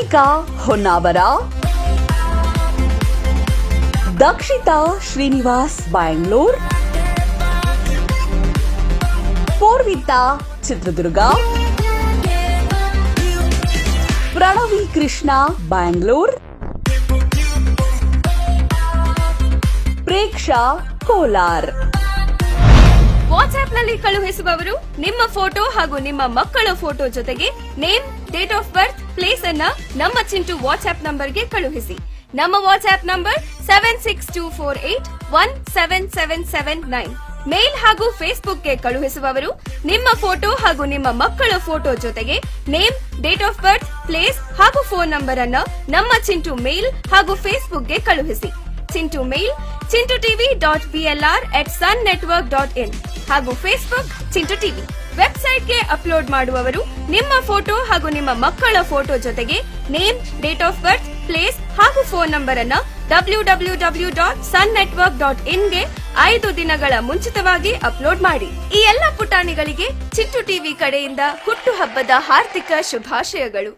Monika Honnavar, Dakshita Srinivas Bangalore, Poorvitha Chitradurga, Pranavi Krishna Bangalore, Preksha Kolar. WhatsApp ನಲ್ಲಿ ಕಳುಹಿಸುವವರು ನಿಮ್ಮ ಫೋಟೋ ಹಾಗೂ ನಿಮ್ಮ ಮಕ್ಕಳ ಫೋಟೋ ಜೊತೆಗೆ name, date of birth, place ಅನ್ನ ನಮ್ಮ ಚಿಂಟು ವಾಟ್ಸ್ಆಪ್ ನಂಬರ್ಗೆ ಕಳುಹಿಸಿ. ನಮ್ಮ ವಾಟ್ಸ್ಆಪ್ ನಂಬರ್ 7624817779. ಮೇಲ್ ಹಾಗೂ ಫೇಸ್ಬುಕ್ಗೆ ಕಳುಹಿಸುವವರು ನಿಮ್ಮ ಫೋಟೋ ಹಾಗೂ ನಿಮ್ಮ ಮಕ್ಕಳ ಫೋಟೋ ಜೊತೆಗೆ name, date of birth, place ಹಾಗೂ ಫೋನ್ ನಂಬರ್ ಅನ್ನ ನಮ್ಮ ಚಿಂಟು ಮೇಲ್ ಹಾಗೂ ಫೇಸ್ಬುಕ್ಗೆ ಕಳುಹಿಸಿ. ಚಿಂಟು ಮೇಲ್ chintuTV.blr@sunnetwork.in ಹಾಗೂ ಫೇಸ್ಬುಕ್ ಚಿಂಟು ಟಿವಿ. ವೆಬ್ಸೈಟ್ಗೆ ಅಪ್ಲೋಡ್ ಮಾಡುವವರು ನಿಮ್ಮ ಫೋಟೋ ಹಾಗೂ ನಿಮ್ಮ ಮಕ್ಕಳ ಫೋಟೋ ಜೊತೆಗೆ name, date of birth, place ಹಾಗೂ ಫೋನ್ ನಂಬರ್ ಅನ್ನ www.sunnetwork.in ಗೆ 5 ದಿನಗಳ ಮುಂಚಿತವಾಗಿ ಅಪ್ಲೋಡ್ ಮಾಡಿ. ಈ ಎಲ್ಲ ಪುಟಾಣಿಗಳಿಗೆ ಚಿಂಟು ಟಿವಿ ಕಡೆಯಿಂದ ಹುಟ್ಟುಹಬ್ಬದ ಹಾರ್ದಿಕ ಶುಭಾಶಯಗಳು.